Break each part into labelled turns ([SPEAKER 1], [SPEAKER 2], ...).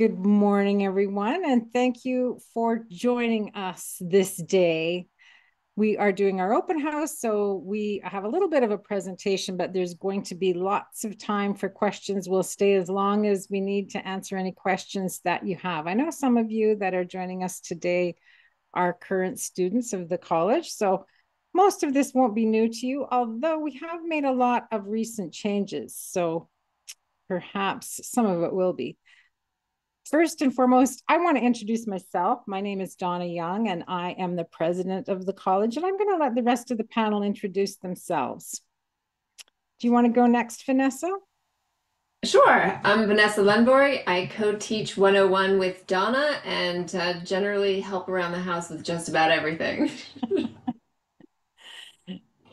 [SPEAKER 1] Good morning, everyone, and thank you for joining us this day. We are doing our open house, so we have a little bit of a presentation, but there's going to be lots of time for questions. We'll stay as long as we need to answer any questions that you have. I know some of you that are joining us today are current students of the college, so most of this won't be new to you, although we have made a lot of recent changes, so perhaps some of it will be. First and foremost, I want to introduce myself. My name is Donna Young, and I am the president of the college, and I'm going to let the rest of the panel introduce themselves. Do you want to go next, Vanessa?
[SPEAKER 2] Sure. I'm Vanessa Lenbory. I co-teach 101 with Donna and generally help around the house with just about everything.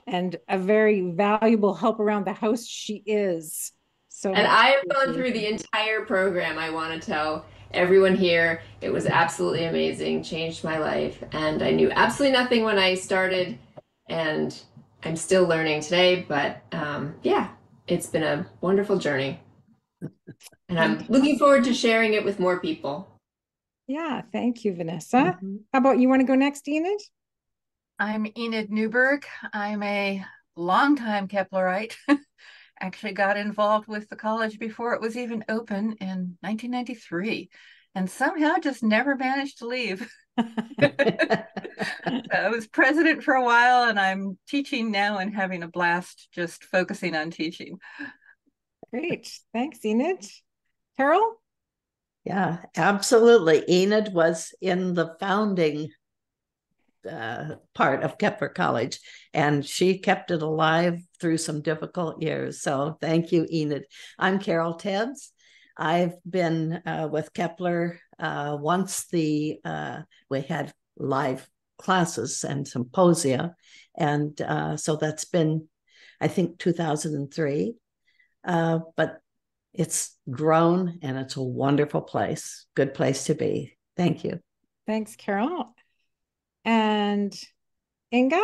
[SPEAKER 1] And a very valuable help around the house she is. So
[SPEAKER 2] And
[SPEAKER 1] much
[SPEAKER 2] I have gone through
[SPEAKER 1] appreciated.
[SPEAKER 2] the entire program. I want to tell everyone here it was absolutely amazing, changed my life, and I knew absolutely nothing when I started, and I'm still learning today, but yeah, it's been a wonderful journey. And I'm looking
[SPEAKER 1] Fantastic.
[SPEAKER 2] forward to sharing it with more people.
[SPEAKER 1] Yeah, thank you, Vanessa.
[SPEAKER 3] Mhm.
[SPEAKER 1] How about you want to go next, Enid?
[SPEAKER 3] I'm Enid Newberg. I'm a longtime Keplerite. Actually got involved with the college before it was even open in 1993 and somehow just never managed to leave. I was president for a while and I'm teaching now and having a blast just focusing on teaching.
[SPEAKER 1] Great. Thanks, Enid. Carol?
[SPEAKER 4] Yeah, absolutely. Enid was in the founding part of Kepler College, and she kept it alive through some difficult years. So thank you, Enid. I'm Carol Tedds. I've been with Kepler once we had live classes and symposia, and so that's been, I think, 2003. But it's grown and it's a wonderful place, good place to be. Thank you.
[SPEAKER 1] Thanks, Carol. And Inga?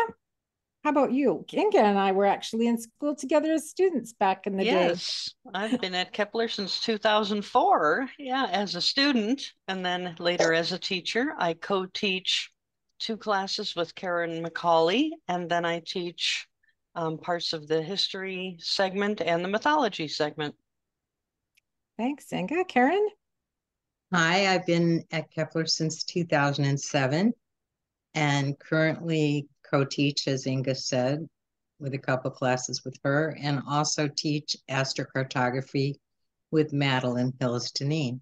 [SPEAKER 1] How about you? Inga and I were actually in school together as students back in the day.
[SPEAKER 5] Yes, I've been at Kepler since 2004, yeah, as a student, and then later as a teacher. I co-teach two classes with Karen McCauley, and then I teach parts of the history segment and the mythology segment.
[SPEAKER 1] Thanks, Inga. Karen?
[SPEAKER 6] Hi, I've been at Kepler since 2007 and currently co-teach, as Inga said, with a couple classes with her, and also teach astrocartography with Madeline Hillis-Deneen.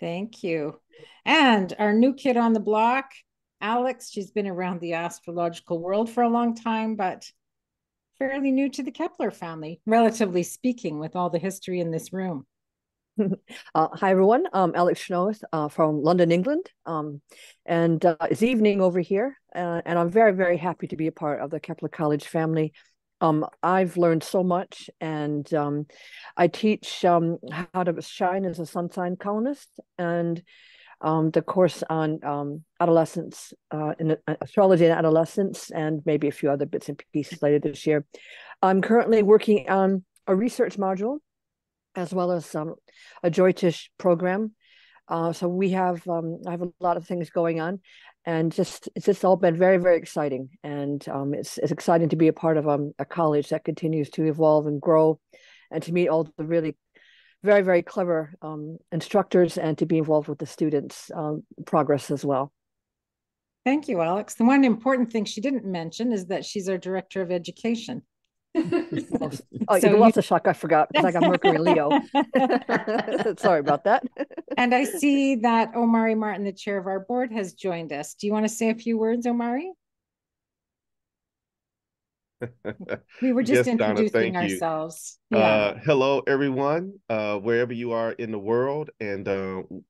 [SPEAKER 1] Thank you. And our new kid on the block, Alex, she's been around the astrological world for a long time, but fairly new to the Kepler family, relatively speaking, with all the history in this room.
[SPEAKER 7] Hi, everyone. Alex Schnoeth from London, England. And it's evening over here, and I'm very, very happy to be a part of the Kepler College family. I've learned so much, and I teach how to shine as a sun sign columnist and the course on adolescence, in astrology and adolescence, and maybe a few other bits and pieces later this year. I'm currently working on a research module as well as a Joytish program. So we have I have a lot of things going on, and it's just all been very, very exciting. And it's exciting to be a part of a college that continues to evolve and grow, and to meet all the really very, very clever instructors and to be involved with the students' progress as well.
[SPEAKER 1] Thank you, Alex. The one important thing she didn't mention is that she's our director of education.
[SPEAKER 7] Oh,
[SPEAKER 1] So
[SPEAKER 7] you lost a shock. I forgot because I got Mercury and Leo. Sorry about that.
[SPEAKER 1] And I see that Omari Martin, the chair of our board, has joined us. Do you want to say a few words, Omari? We were just
[SPEAKER 8] Yes, Donna,
[SPEAKER 1] introducing
[SPEAKER 8] thank you.
[SPEAKER 1] ourselves. Yeah.
[SPEAKER 8] Hello, everyone, wherever you are in the world, and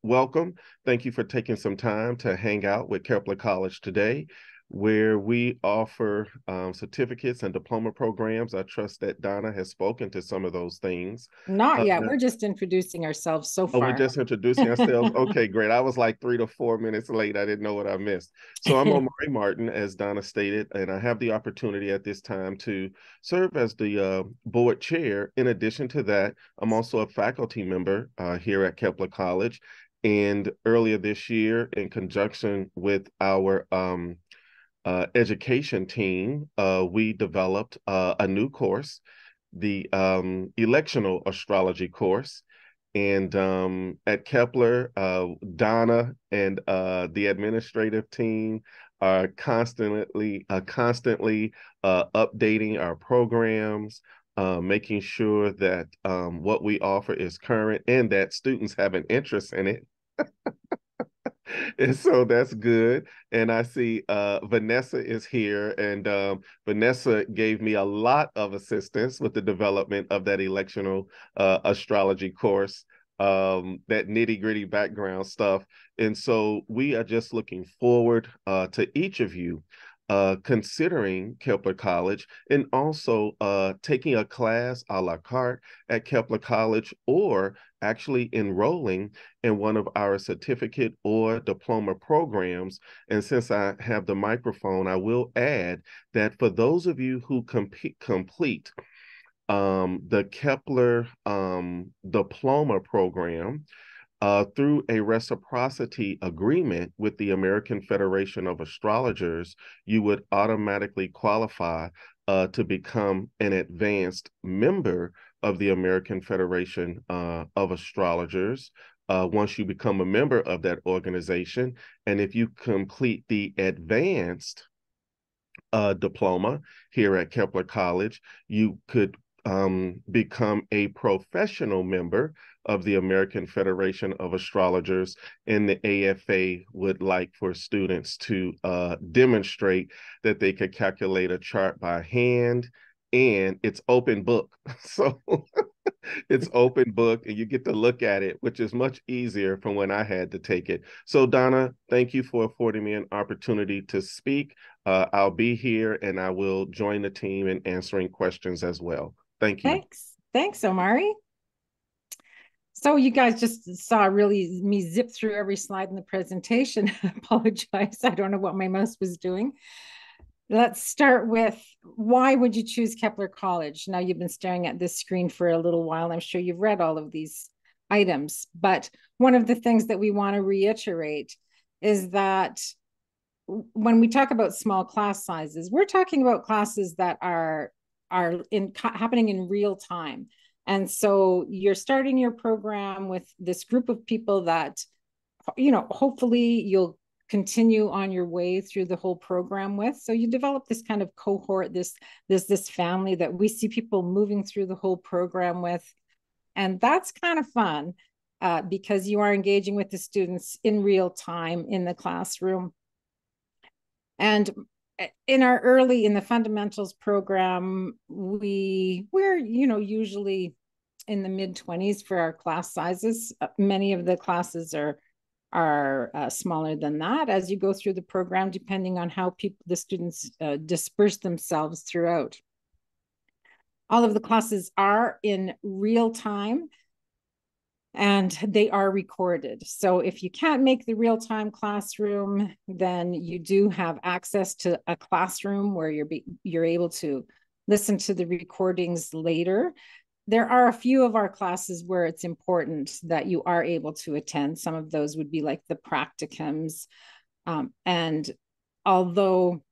[SPEAKER 8] welcome. Thank you for taking some time to hang out with Kepler College today. where we offer certificates and diploma programs. I trust that Donna has spoken to some of those things.
[SPEAKER 1] Not yet. We're just introducing ourselves so
[SPEAKER 8] Oh, we're
[SPEAKER 1] far.
[SPEAKER 8] just introducing ourselves. Okay, great. I was like 3 to 4 minutes late. I didn't know what I missed. So I'm Omari Martin, as Donna stated, and I have the opportunity at this time to serve as the board chair. In addition to that, I'm also a faculty member here at Kepler College. And earlier this year, in conjunction with our education team, we developed a new course, the electional astrology course. And at Kepler, Donna and the administrative team are constantly updating our programs, making sure that what we offer is current and that students have an interest in it. And so that's good. And I see Vanessa is here, and Vanessa gave me a lot of assistance with the development of that electional astrology course, that nitty-gritty background stuff. And so we are just looking forward to each of you considering Kepler College, and also taking a class a la carte at Kepler College, or actually enrolling in one of our certificate or diploma programs. And since I have the microphone, I will add that for those of you who complete the Kepler diploma program, through a reciprocity agreement with the American Federation of Astrologers, you would automatically qualify to become an advanced member of the American Federation of Astrologers. Once you become a member of that organization, and if you complete the advanced diploma here at Kepler College, you could become a professional member of the American Federation of Astrologers, and the AFA would like for students to demonstrate that they could calculate a chart by hand, and it's open book. So it's open book, and you get to look at it, which is much easier from when I had to take it. So Donna, thank you for affording me an opportunity to speak. I'll be here, and I will join the team in answering questions as well. Thank you.
[SPEAKER 1] Thanks, Omari. So you guys just saw really me zip through every slide in the presentation. I apologize. I don't know what my mouse was doing. Let's start with, why would you choose Kepler College? Now, you've been staring at this screen for a little while. I'm sure you've read all of these items, but one of the things that we want to reiterate is that when we talk about small class sizes, we're talking about classes that are happening in real time. And so you're starting your program with this group of people that, hopefully you'll continue on your way through the whole program with. So you develop this kind of cohort, this family that we see people moving through the whole program with. And that's kind of fun because you are engaging with the students in real time in the classroom. And in the fundamentals program, we're usually in the mid-20s for our class sizes. Many of the classes are smaller than that as you go through the program, depending on how the students disperse themselves throughout. All of the classes are in real time, and they are recorded. So if you can't make the real-time classroom, then you do have access to a classroom where you're able to listen to the recordings later. There are a few of our classes where it's important that you are able to attend. Some of those would be like the practicums. And although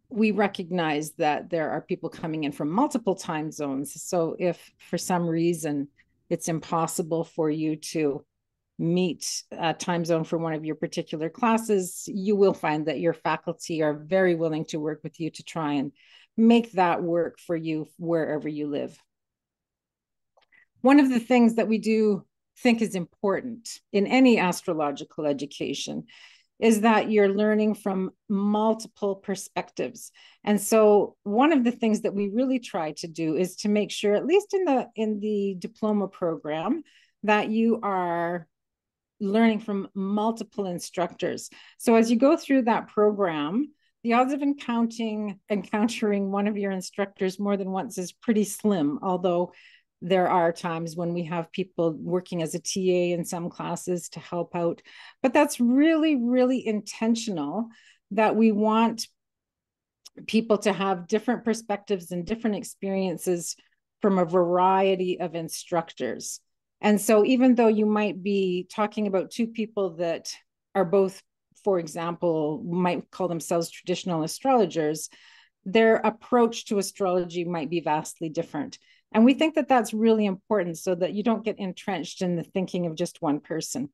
[SPEAKER 1] we recognize that there are people coming in from multiple time zones, so if for some reason it's impossible for you to meet a time zone for one of your particular classes, you will find that your faculty are very willing to work with you to try and make that work for you wherever you live. One of the things that we do think is important in any astrological education is that you're learning from multiple perspectives. And so one of the things that we really try to do is to make sure, at least in the diploma program, that you are learning from multiple instructors. So as you go through that program, the odds of encountering one of your instructors more than once is pretty slim, although there are times when we have people working as a TA in some classes to help out. But that's really, really intentional, that we want people to have different perspectives and different experiences from a variety of instructors. And so even though you might be talking about two people that are both, for example, might call themselves traditional astrologers, their approach to astrology might be vastly different. And we think that that's really important so that you don't get entrenched in the thinking of just one person.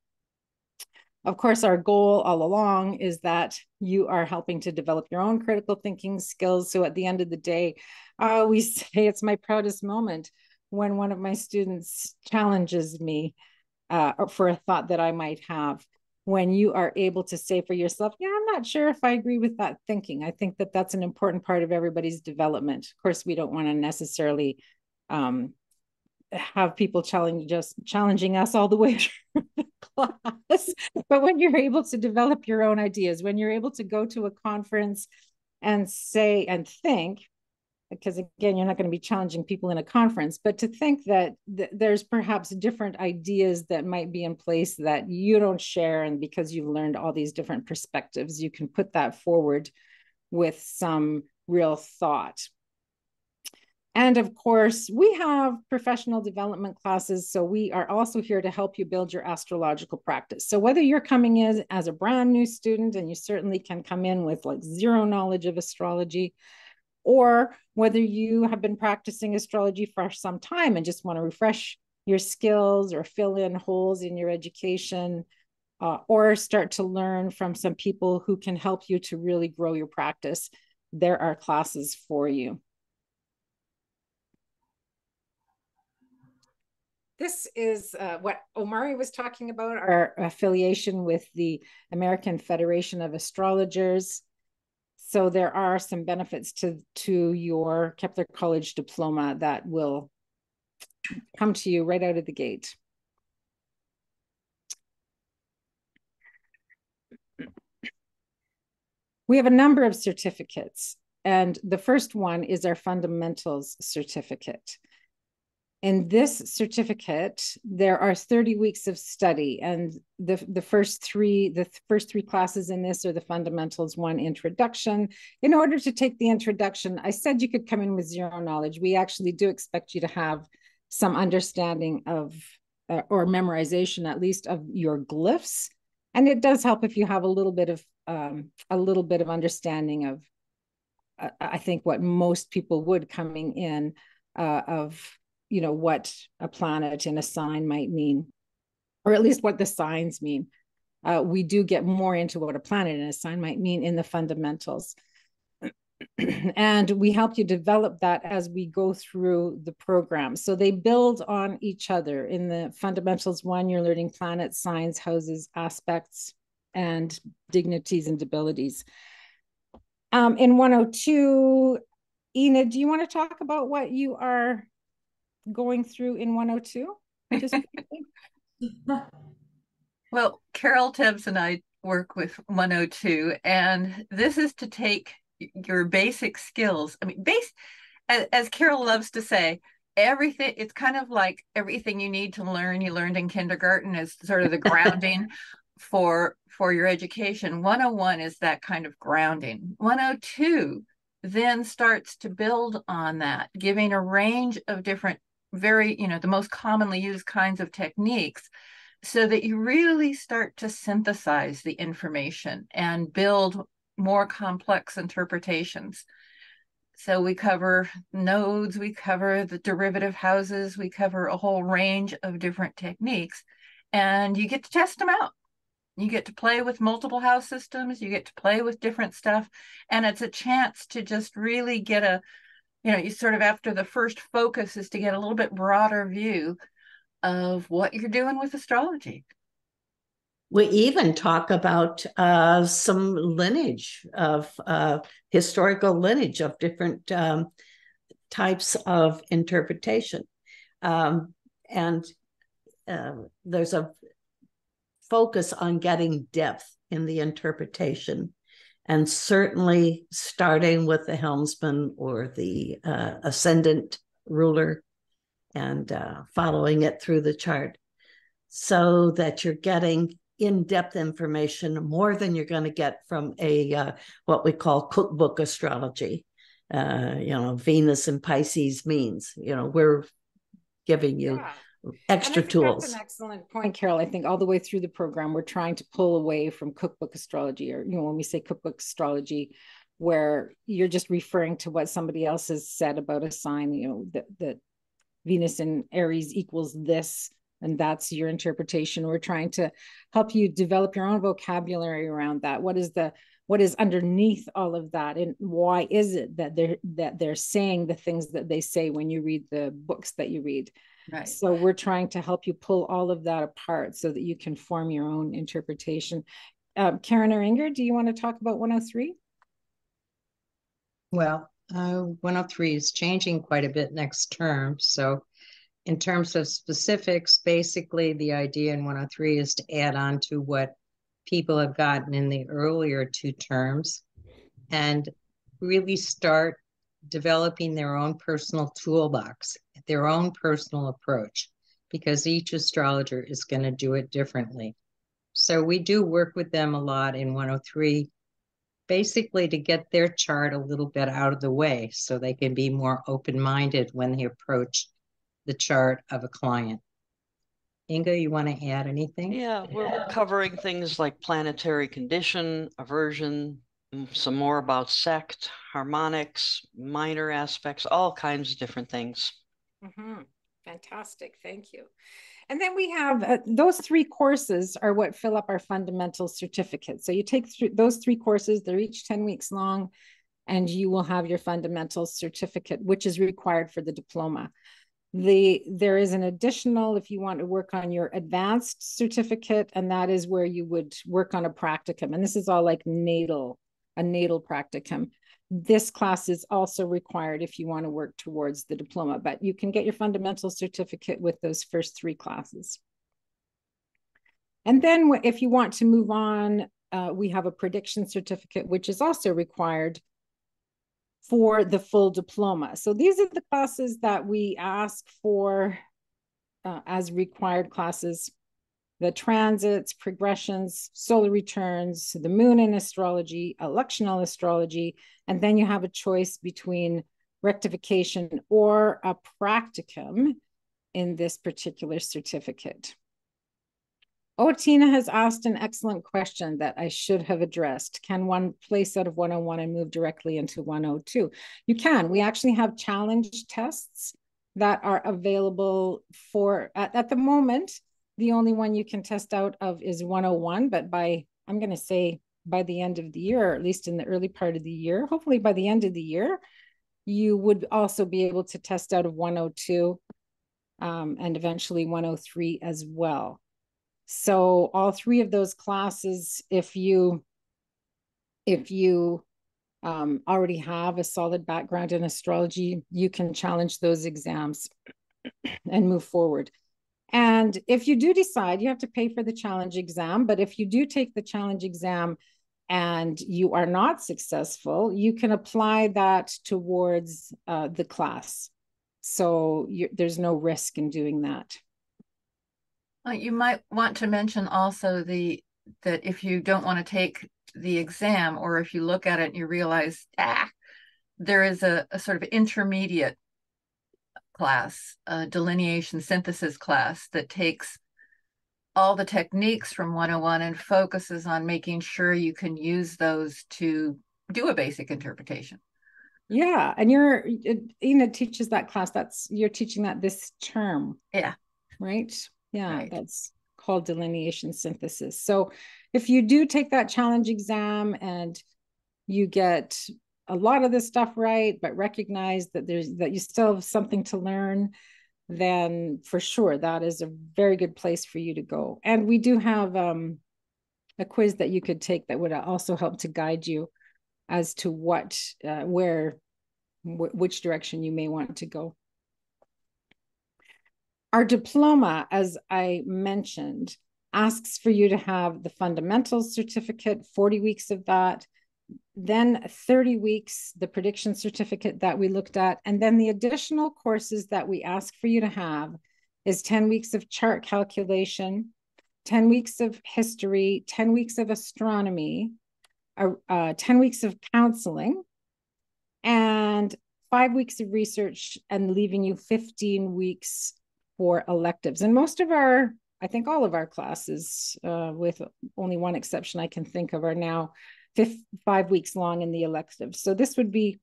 [SPEAKER 1] Of course, our goal all along is that you are helping to develop your own critical thinking skills. So at the end of the day, I always say it's my proudest moment when one of my students challenges me for a thought that I might have. When you are able to say for yourself, yeah, I'm not sure if I agree with that thinking. I think that that's an important part of everybody's development. Of course, we don't want to necessarily have people challenging us all the way through the class. But when you're able to develop your own ideas, when you're able to go to a conference and say and think, because again, you're not going to be challenging people in a conference, but to think that there's perhaps different ideas that might be in place that you don't share. And because you've learned all these different perspectives, you can put that forward with some real thought. And of course, we have professional development classes. So we are also here to help you build your astrological practice. So whether you're coming in as a brand new student, and you certainly can come in with like zero knowledge of astrology, or whether you have been practicing astrology for some time and just want to refresh your skills or fill in holes in your education, or start to learn from some people who can help you to really grow your practice, there are classes for you. This is what Omari was talking about, our affiliation with the American Federation of Astrologers. So there are some benefits to your KeplerCollege diploma that will come to you right out of the gate. We have a number of certificates, and the first one is our fundamentals certificate. In this certificate, there are 30 weeks of study, and the first three classes in this are the fundamentals 1 introduction. In order to take the introduction, I said you could come in with zero knowledge. We actually do expect you to have some understanding of or memorization, at least, of your glyphs, and it does help if you have a little bit of understanding of I think what most people would coming in of what a planet and a sign might mean, or at least what the signs mean. We do get more into what a planet and a sign might mean in the fundamentals. And we help you develop that as we go through the program. So they build on each other. In the fundamentals 1, you're learning planets, signs, houses, aspects, and dignities and debilities. In 102, Enid, do you want to talk about what you are going through in 102?
[SPEAKER 3] Well, Carol Tebbs and I work with 102, and this is to take your basic skills. I mean, as Carol loves to say, everything, it's kind of like everything you need to learn, you learned in kindergarten, is sort of the grounding for your education. 101 is that kind of grounding. 102 then starts to build on that, giving a range of different, the most commonly used kinds of techniques, so that you really start to synthesize the information and build more complex interpretations. So we cover nodes, we cover the derivative houses, we cover a whole range of different techniques, and you get to test them out. You get to play with multiple house systems, you get to play with different stuff, and it's a chance to just really get you sort of, after the first focus is to get a little bit broader view of what you're doing with astrology.
[SPEAKER 4] We even talk about some lineage of historical lineage of different types of interpretation. And there's a focus on getting depth in the interpretation. And certainly starting with the helmsman or the ascendant ruler and following it through the chart so that you're getting in-depth information more than you're going to get from a what we call cookbook astrology. Venus and Pisces means, we're giving you extra tools.
[SPEAKER 1] That's an excellent point, Carol. I think all the way through the program, we're trying to pull away from cookbook astrology, or, when we say cookbook astrology, where you're just referring to what somebody else has said about a sign, that Venus in Aries equals this, and that's your interpretation. We're trying to help you develop your own vocabulary around that. What is underneath all of that, and why is it that they're saying the things that they say when you read the books that you read? Right. So we're trying to help you pull all of that apart so that you can form your own interpretation. Karen or Inger, do you want to talk about 103?
[SPEAKER 6] Well, 103 is changing quite a bit next term. So in terms of specifics, basically the idea in 103 is to add on to what people have gotten in the earlier two terms and really start developing their own personal toolbox, their own personal approach, because each astrologer is going to do it differently. So we do work with them a lot in 103, basically to get their chart a little bit out of the way so they can be more open-minded when they approach the chart of a client. Inga, you want to add anything?
[SPEAKER 5] Yeah, we're covering things like planetary condition, aversion, some more about sect, harmonics, minor aspects, all kinds of different things.
[SPEAKER 1] Mm-hmm. Fantastic. Thank you. And then we have those 3 courses are what fill up our fundamental certificate. So you take those 3 courses, they're each 10 weeks long, and you will have your fundamental certificate, which is required for the diploma. There is an additional, if you want to work on your advanced certificate, and that is where you would work on a practicum. And this is all like a natal practicum. This class is also required if you want to work towards the diploma, but you can get your fundamental certificate with those first 3 classes. And then if you want to move on, we have a prediction certificate, which is also required for the full diploma. So these are the classes that we ask for as required classes: the transits, progressions, solar returns, the moon in astrology, electional astrology, and then you have a choice between rectification or a practicum in this particular certificate. Oh, Tina has asked an excellent question that I should have addressed. Can one place out of 101 and move directly into 102? You can. We actually have challenge tests that are available for, at the moment, the only one you can test out of is 101, but I'm going to say by the end of the year, or at least in the early part of the year, hopefully by the end of the year, you would also be able to test out of 102 and eventually 103 as well. So all 3 of those classes, if you already have a solid background in astrology, you can challenge those exams and move forward. And if you do decide, you have to pay for the challenge exam, but if you do take the challenge exam and you are not successful, you can apply that towards the class. So there's no risk in doing that.
[SPEAKER 3] You might want to mention also that if you don't want to take the exam, or if you look at it and you realize, there is a sort of intermediate class, a delineation synthesis class that takes all the techniques from 101 and focuses on making sure you can use those to do a basic interpretation.
[SPEAKER 1] Yeah, and Enid teaches that class. You're teaching that this term.
[SPEAKER 3] Yeah.
[SPEAKER 1] Right? Yeah,
[SPEAKER 3] right.
[SPEAKER 1] That's called delineation synthesis. So if you do take that challenge exam and you get a lot of this stuff right, but recognize that you still have something to learn, then for sure that is a very good place for you to go. And we do have a quiz that you could take that would also help to guide you as to which direction you may want to go. Our diploma, as I mentioned, asks for you to have the fundamentals certificate, 40 weeks of that, then 30 weeks, the prediction certificate that we looked at, and then the additional courses that we ask for you to have is 10 weeks of chart calculation, 10 weeks of history, 10 weeks of astronomy, 10 weeks of counseling, and 5 weeks of research, and leaving you 15 weeks for electives. And most of our, I think all of our classes, with only one exception I can think of, are now 5 weeks long in the electives. So this would be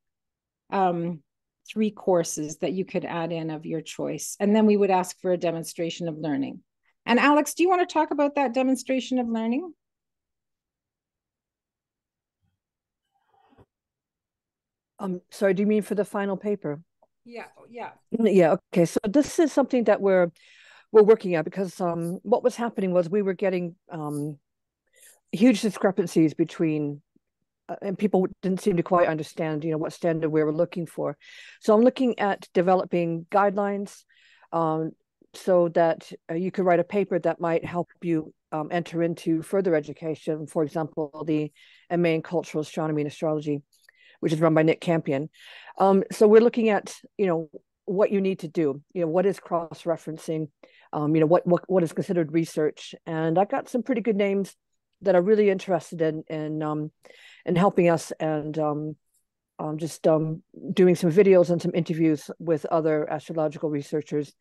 [SPEAKER 1] 3 courses that you could add in of your choice. And then we would ask for a demonstration of learning. And Alex, do you want to talk about that demonstration of learning?
[SPEAKER 7] Sorry, do you mean for the final paper?
[SPEAKER 1] Yeah.
[SPEAKER 7] Yeah, okay. So this is something that we're working at, because what was happening was we were getting huge discrepancies between and people didn't seem to quite understand, what standard we were looking for. So I'm looking at developing guidelines so that you could write a paper that might help you enter into further education. For example, the MA in Cultural Astronomy and Astrology, which is run by Nick Campion. So we're looking at, what you need to do, what is cross-referencing, what is considered research. And I got some pretty good names that are really interested in helping us, and just doing some videos and some interviews with other astrological researchers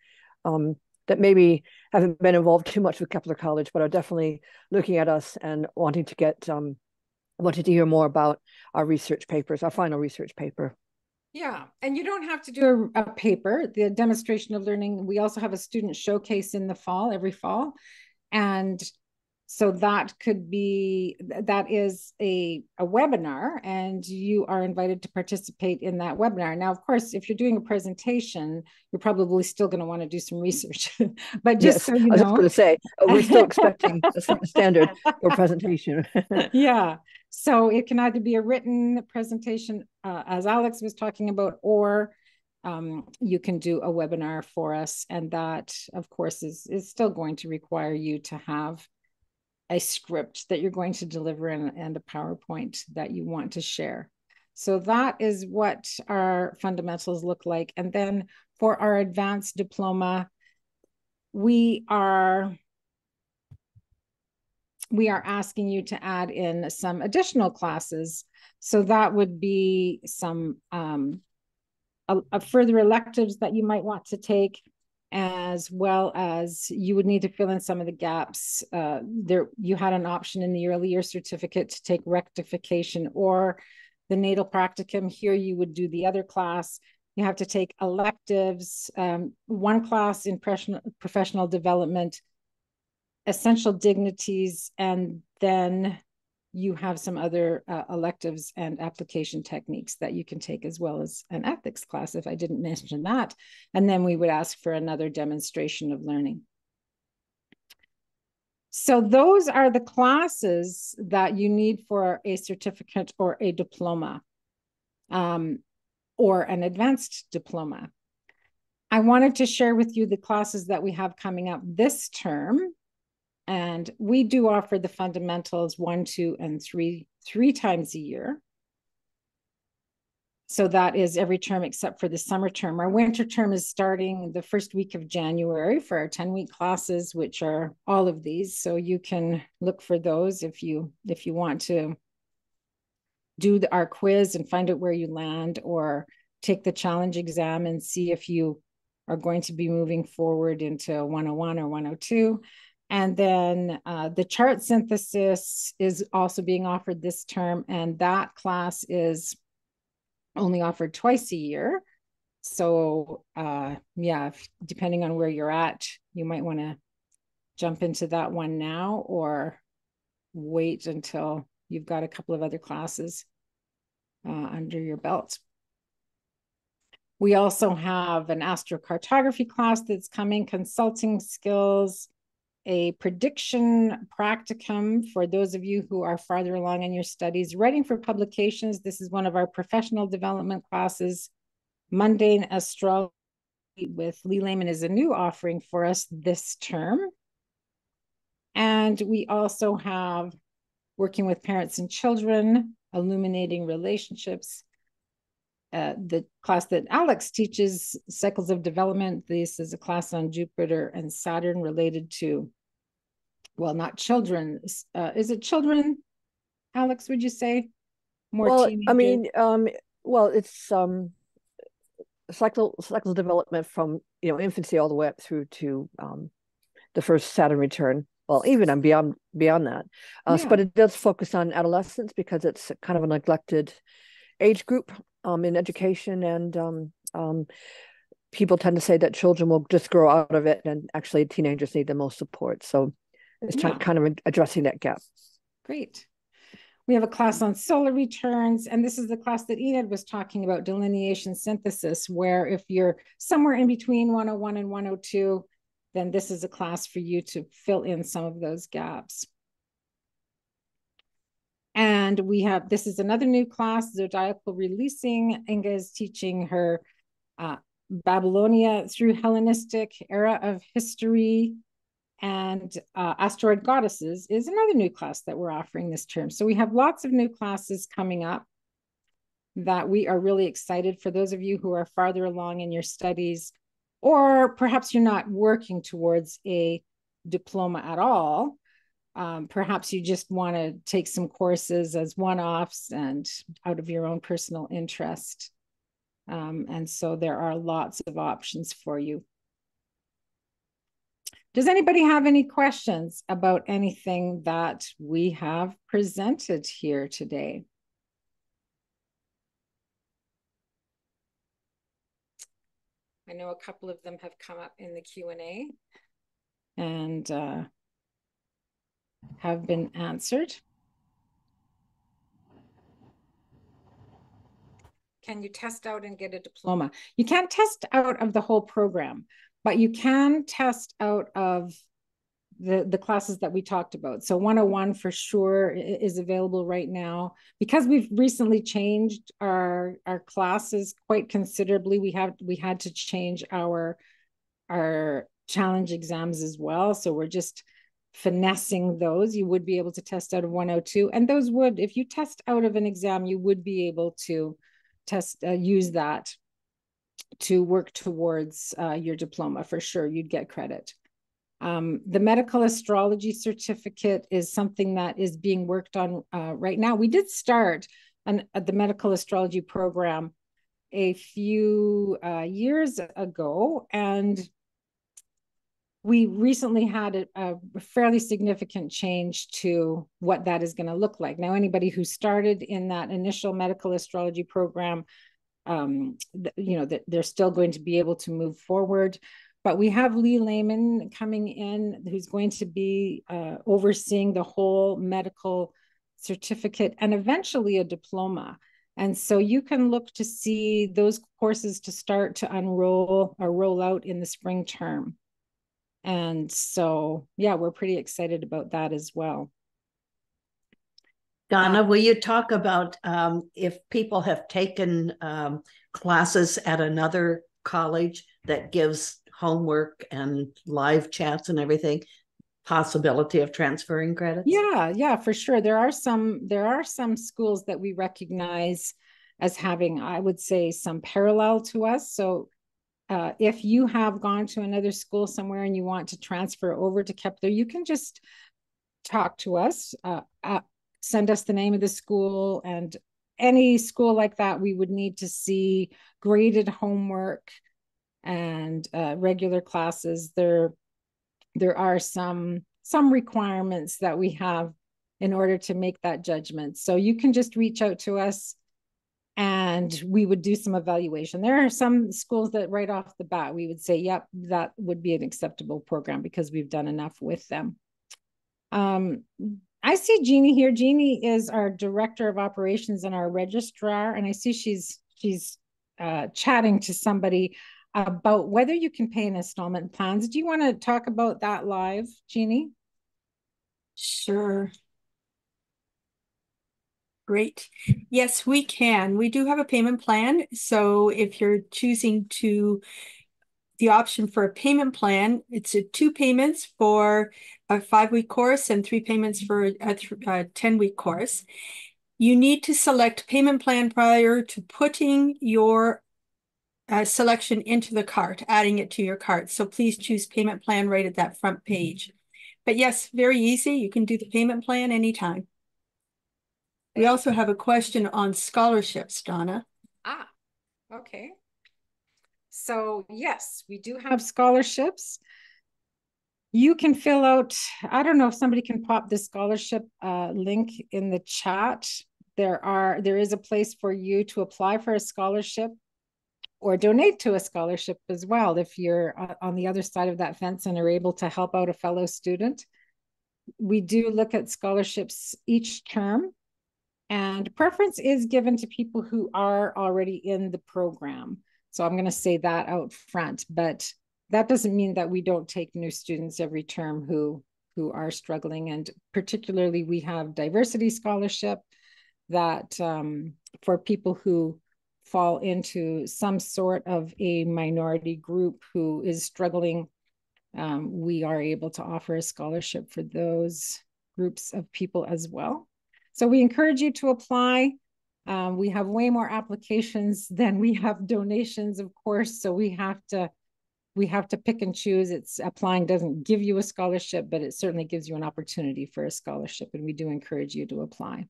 [SPEAKER 7] that maybe haven't been involved too much with Kepler College, but are definitely looking at us and wanting to hear more about our research papers, our final research paper.
[SPEAKER 1] Yeah, and you don't have to do a paper. The demonstration of learning, we also have a student showcase in the fall, every fall. And so that is a webinar, and you are invited to participate in that webinar. Now, of course, if you're doing a presentation, you're probably still going to want to do some research. But just so you know,
[SPEAKER 7] I was just going to say, we're still expecting a certain standard for presentation.
[SPEAKER 1] Yeah. So it can either be a written presentation, as Alex was talking about, or you can do a webinar for us. And that, of course, is still going to require you to have a script that you're going to deliver and a PowerPoint that you want to share. So that is what our fundamentals look like. And then for our advanced diploma, we are asking you to add in some additional classes. So that would be some further electives that you might want to take, as well as you would need to fill in some of the gaps. You had an option in the early year certificate to take rectification or the natal practicum. Here you would do the other class. You have to take electives, one class in professional development, essential dignities, and then you have some other electives and application techniques that you can take, as well as an ethics class, if I didn't mention that. And then we would ask for another demonstration of learning. So those are the classes that you need for a certificate or a diploma, or an advanced diploma. I wanted to share with you the classes that we have coming up this term. And we do offer the fundamentals 1, 2, and 3 times a year. So that is every term except for the summer term. Our winter term is starting the first week of January for our 10-week classes, which are all of these. So you can look for those if you want to do our quiz and find out where you land, or take the challenge exam and see if you are going to be moving forward into 101 or 102. And then the chart synthesis is also being offered this term, and that class is only offered twice a year. So yeah, depending on where you're at, you might want to jump into that one now, or wait until you've got a couple of other classes under your belt. We also have an astrocartography class that's coming, consulting skills, a prediction practicum for those of you who are farther along in your studies, writing for publications. This is one of our professional development classes. Mundane astrology with Lee Lehman is a new offering for us this term. And we also have working with parents and children, illuminating relationships. The class that Alex teaches, Cycles of Development. This is a class on Jupiter and Saturn related to, well, not children. Is it children, Alex, would you say? More
[SPEAKER 7] Well,
[SPEAKER 1] teenagers?
[SPEAKER 7] I mean, well, it's cycle development from infancy all the way up through to the first Saturn return. Well, even and beyond that.
[SPEAKER 1] Yeah.
[SPEAKER 7] But it does focus on adolescence because it's kind of a neglected age group in education, and people tend to say that children will just grow out of it, and actually teenagers need the most support. So it's kind of addressing that gap.
[SPEAKER 1] Great. We have a class on solar returns, and this is the class that Enid was talking about, delineation synthesis, where if you're somewhere in between 101 and 102, then this is a class for you to fill in some of those gaps. And we have, this is another new class, zodiacal releasing. Inga is teaching her Babylonia through Hellenistic era of history, and asteroid goddesses is another new class that we're offering this term. So we have lots of new classes coming up that we are really excited for those of you who are farther along in your studies, or perhaps you're not working towards a diploma at all. Perhaps you just want to take some courses as one-offs and out of your own personal interest. And so there are lots of options for you. Does anybody have any questions about anything that we have presented here today? I know a couple of them have come up in the Q&A and have been answered. Can you test out and get a diploma? You can't test out of the whole program, but you can test out of the classes that we talked about. So 101 for sure is available right now. Because we've recently changed our classes quite considerably, we had to change our challenge exams as well. So we're just finessing those. You would be able to test out of 102. And those would, if you test out of an exam, you would be able to use that to work towards your diploma for sure. You'd get credit. The medical astrology certificate is something that is being worked on right now. We did start the medical astrology program a few years ago, and we recently had a fairly significant change to what that is going to look like. Now, anybody who started in that initial medical astrology program, they're still going to be able to move forward. But we have Lee Lehman coming in, who's going to be overseeing the whole medical certificate and eventually a diploma. And so you can look to see those courses to start to unroll or roll out in the spring term. And so, yeah, we're pretty excited about that as well.
[SPEAKER 4] Donna, will you talk about if people have taken classes at another college that gives homework and live chats and everything, possibility of transferring credits?
[SPEAKER 1] Yeah, for sure. There are some schools that we recognize as having, I would say, some parallel to us. So if you have gone to another school somewhere and you want to transfer over to Kepler, you can just talk to us, send us the name of the school, and any school like that, we would need to see graded homework and regular classes. There are some requirements that we have in order to make that judgment. So you can just reach out to us and we would do some evaluation. There are some schools that right off the bat, we would say, yep, that would be an acceptable program because we've done enough with them. I see Jeannie here. Jeannie is our director of operations and our registrar. And I see she's chatting to somebody about whether you can pay in installment plans. Do you want to talk about that live, Jeannie?
[SPEAKER 9] Sure. Great. Yes, we can. We do have a payment plan. So if you're choosing to the option for a payment plan. It's 2 payments for a 5-week course and 3 payments for a 10-week course. You need to select payment plan prior to putting your selection into the cart, adding it to your cart. So please choose payment plan right at that front page. But yes, very easy. You can do the payment plan anytime. We also have a question on scholarships, Donna.
[SPEAKER 1] Okay. So yes, we do have scholarships. You can fill out, I don't know if somebody can pop the scholarship link in the chat. There is a place for you to apply for a scholarship or donate to a scholarship as well if you're on the other side of that fence and are able to help out a fellow student. We do look at scholarships each term, and preference is given to people who are already in the program. So I'm going to say that out front, but that doesn't mean that we don't take new students every term who are struggling. And particularly we have diversity scholarship that for people who fall into some sort of a minority group who is struggling, we are able to offer a scholarship for those groups of people as well. So we encourage you to apply. We have way more applications than we have donations, of course, so we have to pick and choose. It's applying doesn't give you a scholarship, but it certainly gives you an opportunity for a scholarship, and we do encourage you to apply.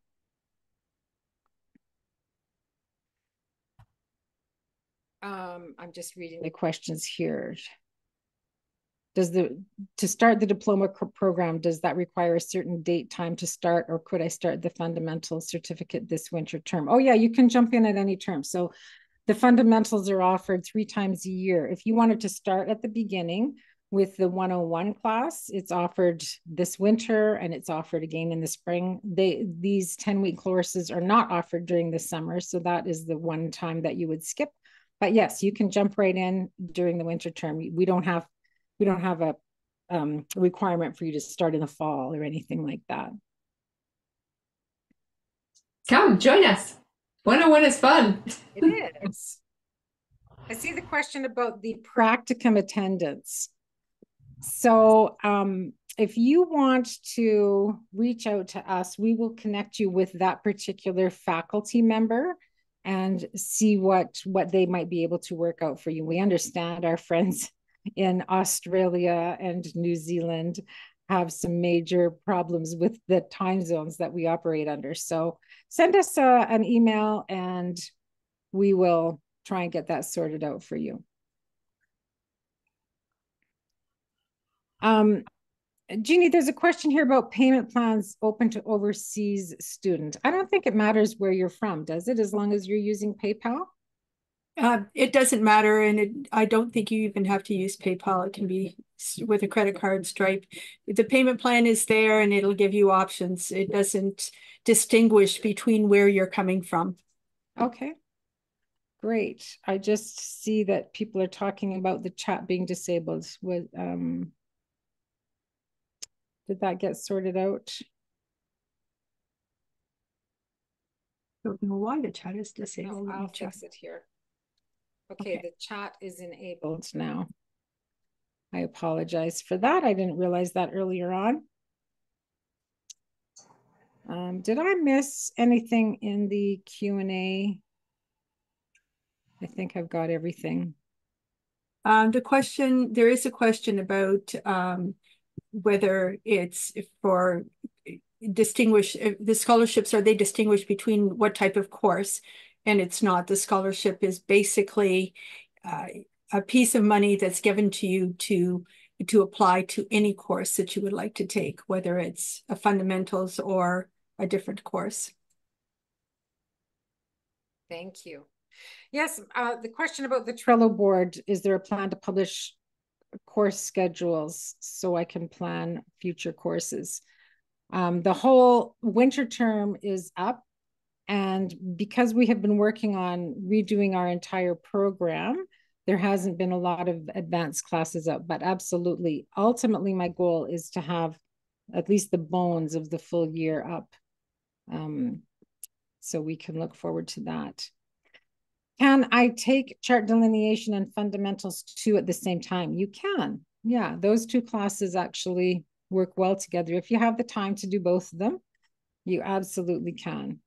[SPEAKER 1] I'm just reading the questions here. To start the diploma program, does that require a certain date time to start, or could I start the fundamental certificate this winter term? Oh yeah, you can jump in at any term. So the fundamentals are offered 3 times a year. If you wanted to start at the beginning with the 101 class, it's offered this winter and it's offered again in the spring. These 10-week courses are not offered during the summer, so that is the one time that you would skip. But yes, you can jump right in during the winter term. We don't have a requirement for you to start in the fall or anything like that.
[SPEAKER 2] Come join us. 101 is fun.
[SPEAKER 1] It is. I see the question about the practicum attendance. So if you want to reach out to us, we will connect you with that particular faculty member and see what they might be able to work out for you. We understand our friends in Australia and New Zealand have some major problems with the time zones that we operate under. So send us an email and we will try and get that sorted out for you. Jeannie, there's a question here about payment plans open to overseas students. I don't think it matters where you're from, does it? As long as you're using PayPal?
[SPEAKER 9] It doesn't matter, and I don't think you even have to use PayPal. It can be with a credit card, Stripe. The payment plan is there, and it'll give you options. It doesn't distinguish between where you're coming from.
[SPEAKER 1] Okay, great. I just see that people are talking about the chat being disabled. Did that get sorted out?
[SPEAKER 9] I don't know why the chat is disabled.
[SPEAKER 1] No, I'll fix it here. Okay, the chat is enabled now. I apologize for that. I didn't realize that earlier on. Did I miss anything in the Q&A? I think I've got everything.
[SPEAKER 9] There is a question about whether it's for the scholarships, are they distinguished between what type of course? And it's not. The scholarship is basically a piece of money that's given to you to apply to any course that you would like to take, whether it's a fundamentals or a different course.
[SPEAKER 1] Thank you. Yes, the question about the Trello board, is there a plan to publish course schedules so I can plan future courses? The whole winter term is up, and because we have been working on redoing our entire program, there hasn't been a lot of advanced classes up, but absolutely. Ultimately, my goal is to have at least the bones of the full year up. So we can look forward to that. Can I take chart delineation and fundamentals 2 at the same time? You can. Yeah, those 2 classes actually work well together. If you have the time to do both of them, you absolutely can.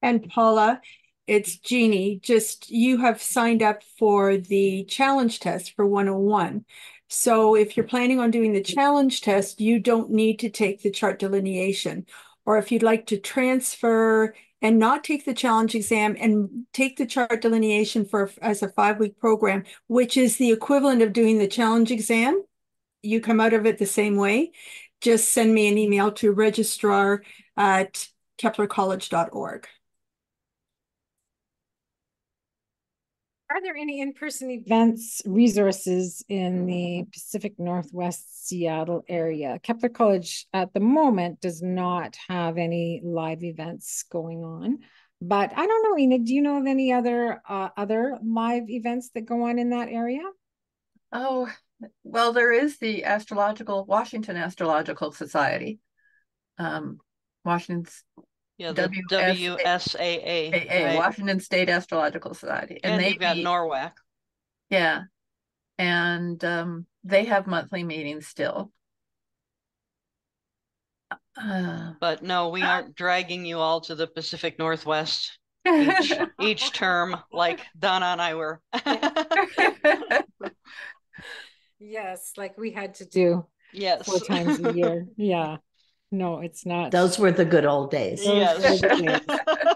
[SPEAKER 9] And Paula, it's Jeannie. Just you have signed up for the challenge test for 101. So if you're planning on doing the challenge test, you don't need to take the chart delineation. Or if you'd like to transfer and not take the challenge exam and take the chart delineation for as a 5-week program, which is the equivalent of doing the challenge exam, you come out of it the same way. Just send me an email to registrar@KeplerCollege.org.
[SPEAKER 1] Are there any in-person events, resources in the Pacific Northwest Seattle area? Kepler College at the moment does not have any live events going on, but I don't know, Enid, do you know of any other live events that go on in that area?
[SPEAKER 3] Oh, well, there is the Washington Astrological Society. Washington's
[SPEAKER 5] Yeah, the WSAA, right?
[SPEAKER 3] Washington State Astrological Society.
[SPEAKER 5] And
[SPEAKER 3] they
[SPEAKER 5] you've got
[SPEAKER 3] meet,
[SPEAKER 5] NORWAC.
[SPEAKER 3] yeah. And they have monthly meetings still.
[SPEAKER 5] But no, we aren't dragging you all to the Pacific Northwest each term like Donna and I were.
[SPEAKER 1] Yes, like we had to do
[SPEAKER 5] Yes.
[SPEAKER 1] 4 times a year. Yeah. No, it's not.
[SPEAKER 4] Those were the good old days.
[SPEAKER 5] Yes.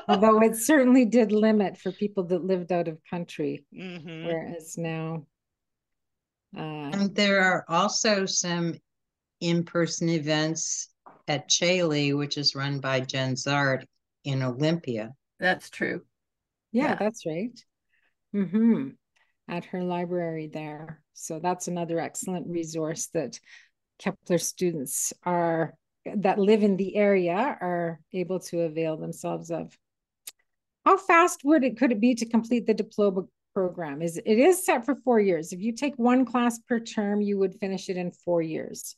[SPEAKER 1] Although it certainly did limit for people that lived out of country, whereas now.
[SPEAKER 6] And there are also some in-person events at Chaley, which is run by Jen Zart in Olympia.
[SPEAKER 3] That's true.
[SPEAKER 1] Yeah, that's right. At her library there. So that's another excellent resource that Kepler students that live in the area are able to avail themselves of. How fast could it be to complete the diploma program? It is set for 4 years. If you take 1 class per term, you would finish it in 4 years.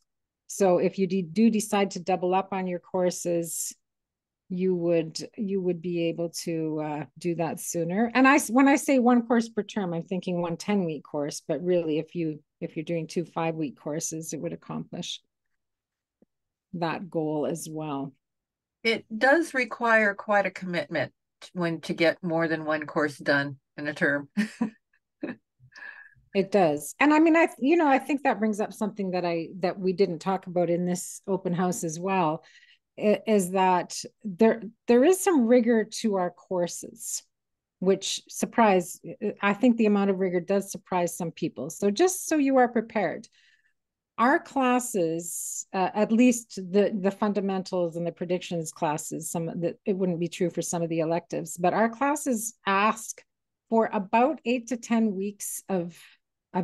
[SPEAKER 1] So if you do decide to double up on your courses, you would be able to do that sooner. And when I say 1 course per term, I'm thinking 1 10-week course, but really if you're doing 2 5-week courses, it would accomplish that goal as well.
[SPEAKER 3] It does require quite a commitment to get more than 1 course done in a term.
[SPEAKER 1] It does. And I mean, I think that brings up something that we didn't talk about in this open house as well, is that there is some rigor to our courses, which I think the amount of rigor does surprise some people. So just so you are prepared, our classes, at least the fundamentals and the predictions classes, it wouldn't be true for some of the electives, but our classes ask for about 8 to 10 weeks of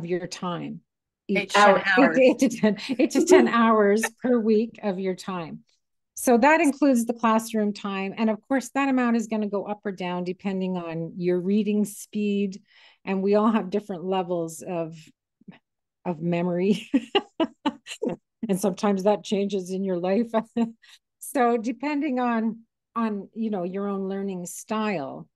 [SPEAKER 1] your time.
[SPEAKER 3] 8 to
[SPEAKER 1] 10 hours per week of your time. So that includes the classroom time. And of course, that amount is going to go up or down depending on your reading speed. And we all have different levels of memory. And sometimes that changes in your life. So depending on your own learning style.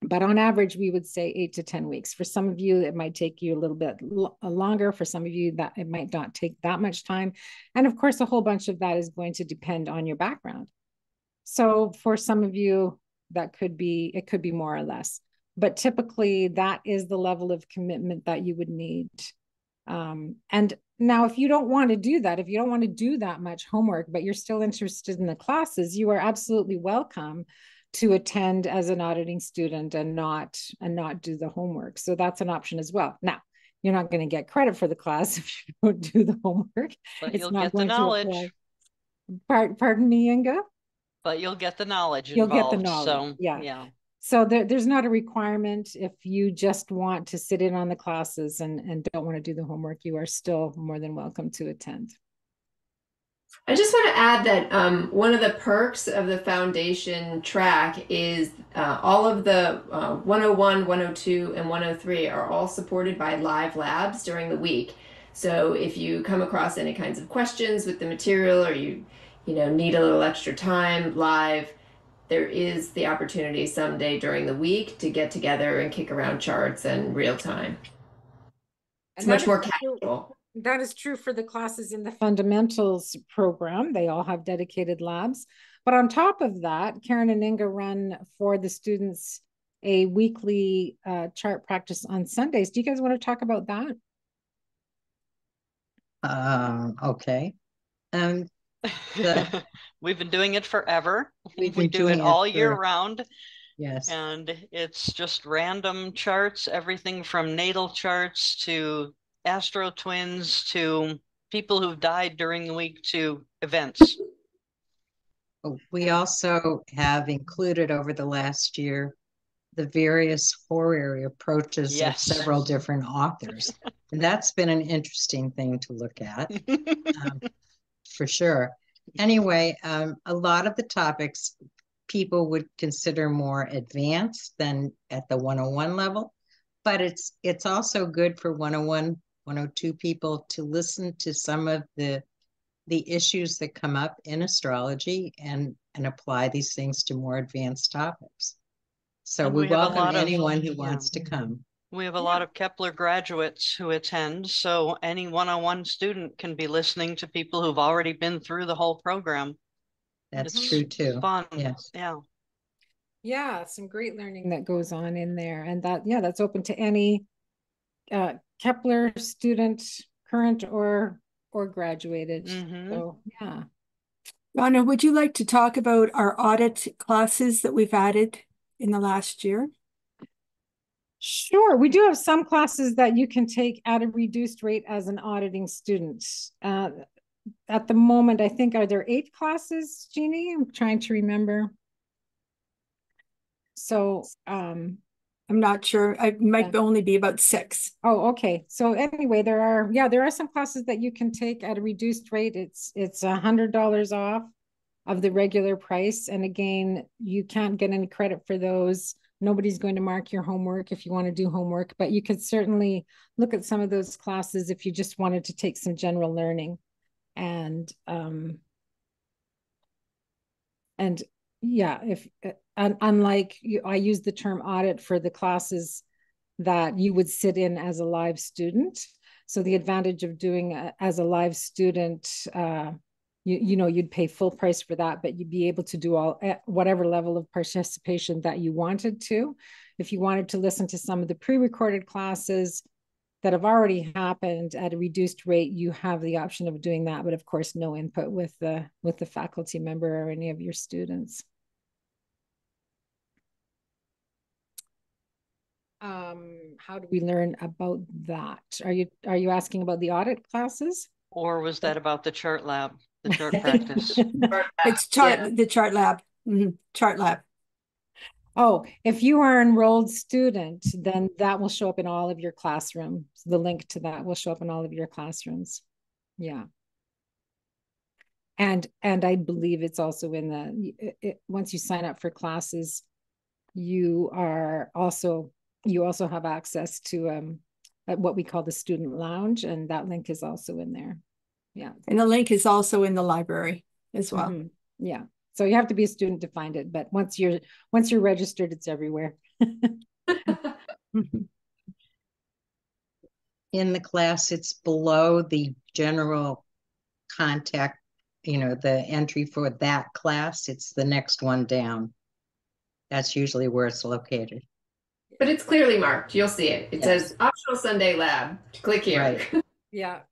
[SPEAKER 1] But on average, we would say 8 to 10 weeks. For some of you, it might take you a little bit longer. For some of you, that it might not take that much time. And of course, a whole bunch of that is going to depend on your background. So for some of you, it could be more or less. But typically, that is the level of commitment that you would need. And now, if you don't want to do that, if you don't want to do that much homework, but you're still interested in the classes, you are absolutely welcome to attend as an auditing student and not do the homework. So that's an option as well. Now, you're not going to get credit for the class if you don't do the homework.
[SPEAKER 5] But you'll get the knowledge.
[SPEAKER 1] Pardon me, Inga?
[SPEAKER 5] But you'll get the knowledge
[SPEAKER 1] involved. You'll get the knowledge.
[SPEAKER 5] So,
[SPEAKER 1] yeah. So there's not a requirement. If you just want to sit in on the classes and don't want to do the homework, you are still more than welcome to attend.
[SPEAKER 2] I just want to add that one of the perks of the foundation track is all of the 101, 102, and 103 are all supported by live labs during the week. So if you come across any kinds of questions with the material or you need a little extra time live, there is the opportunity someday during the week to get together and kick around charts and real time. It's much more casual.
[SPEAKER 1] That is true for the classes in the fundamentals program. They all have dedicated labs. But on top of that, Karen and Inga run for the students a weekly chart practice on Sundays. Do you guys want to talk about that?
[SPEAKER 6] Okay.
[SPEAKER 5] We've been doing it forever.
[SPEAKER 6] We
[SPEAKER 5] do it all year
[SPEAKER 6] for,
[SPEAKER 5] round.
[SPEAKER 6] Yes.
[SPEAKER 5] And it's just random charts, everything from natal charts to astro twins to people who've died during the week to events.
[SPEAKER 6] We also have included over the last year the various horary approaches of several different authors. And that's been an interesting thing to look at, for sure. Anyway, a lot of the topics people would consider more advanced than at the 101 level, but it's also good for 101, 102 people to listen to some of the issues that come up in astrology and apply these things to more advanced topics. So we welcome anyone who wants to come.
[SPEAKER 5] We have a lot of Kepler graduates who attend, so any 101 student can be listening to people who've already been through the whole program.
[SPEAKER 6] That's true too.
[SPEAKER 5] Fun.
[SPEAKER 6] Yes.
[SPEAKER 5] Yeah.
[SPEAKER 1] Yeah, some great learning that goes on in there. And that's open to any Kepler student, current or graduated. So yeah.
[SPEAKER 9] Rana, would you like to talk about our audit classes that we've added in the last year?
[SPEAKER 1] Sure. We do have some classes that you can take at a reduced rate as an auditing student. At the moment, I think, are there 8 classes, Jeannie? I'm trying to remember. So I'm
[SPEAKER 9] not sure. It might only be about 6.
[SPEAKER 1] Oh, okay. So anyway, there are some classes that you can take at a reduced rate. It's $100 off of the regular price. And again, you can't get any credit for those. Nobody's going to mark your homework if you want to do homework, but you could certainly look at some of those classes if you just wanted to take some general learning. And yeah, if unlike I use the term audit for the classes that you would sit in as a live student. So the advantage of doing as a live student, you'd pay full price for that, but you'd be able to do whatever level of participation that you wanted to. If you wanted to listen to some of the pre-recorded classes that have already happened at a reduced rate, you have the option of doing that, but of course, no input with the faculty member or any of your students. How do we learn about that? Are you asking about the audit classes?
[SPEAKER 5] Or was that about the chart lab, the chart practice?
[SPEAKER 9] It's the chart lab. Chart lab.
[SPEAKER 1] Oh, if you are an enrolled student, then that will show up in all of your classrooms. The link to that will show up in all of your classrooms. Yeah. And I believe it's also in once you sign up for classes, you also have access to what we call the student lounge, and that link is also in there. Yeah.
[SPEAKER 9] And the link is also in the library as well.
[SPEAKER 1] Yeah. So you have to be a student to find it, but once you're registered, it's everywhere.
[SPEAKER 6] In the class, it's below the general contact, the entry for that class. It's the next one down. That's usually where it's located.
[SPEAKER 2] But it's clearly marked. You'll see it. It says optional Sunday lab. Click here.
[SPEAKER 6] Right.
[SPEAKER 1] Yeah,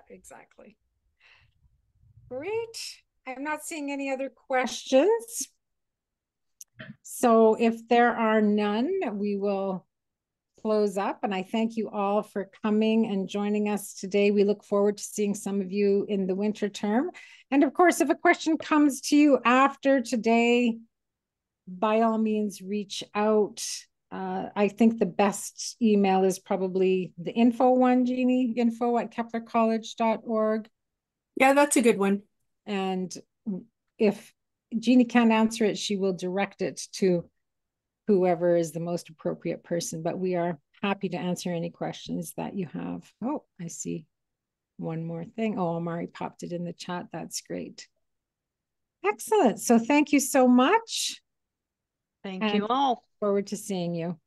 [SPEAKER 1] exactly. Great. I'm not seeing any other questions. So if there are none, we will close up. And I thank you all for coming and joining us today. We look forward to seeing some of you in the winter term. And of course, if a question comes to you after today, by all means, reach out. I think the best email is probably the info one, Jeannie, info@KeplerCollege.org.
[SPEAKER 9] Yeah, that's a good one.
[SPEAKER 1] And if Jeannie can't answer it, she will direct it to whoever is the most appropriate person. But we are happy to answer any questions that you have. Oh, I see one more thing. Oh, Amari popped it in the chat. That's great. Excellent. So thank you so much.
[SPEAKER 5] Thank
[SPEAKER 1] And
[SPEAKER 5] you all.
[SPEAKER 1] forward to seeing you.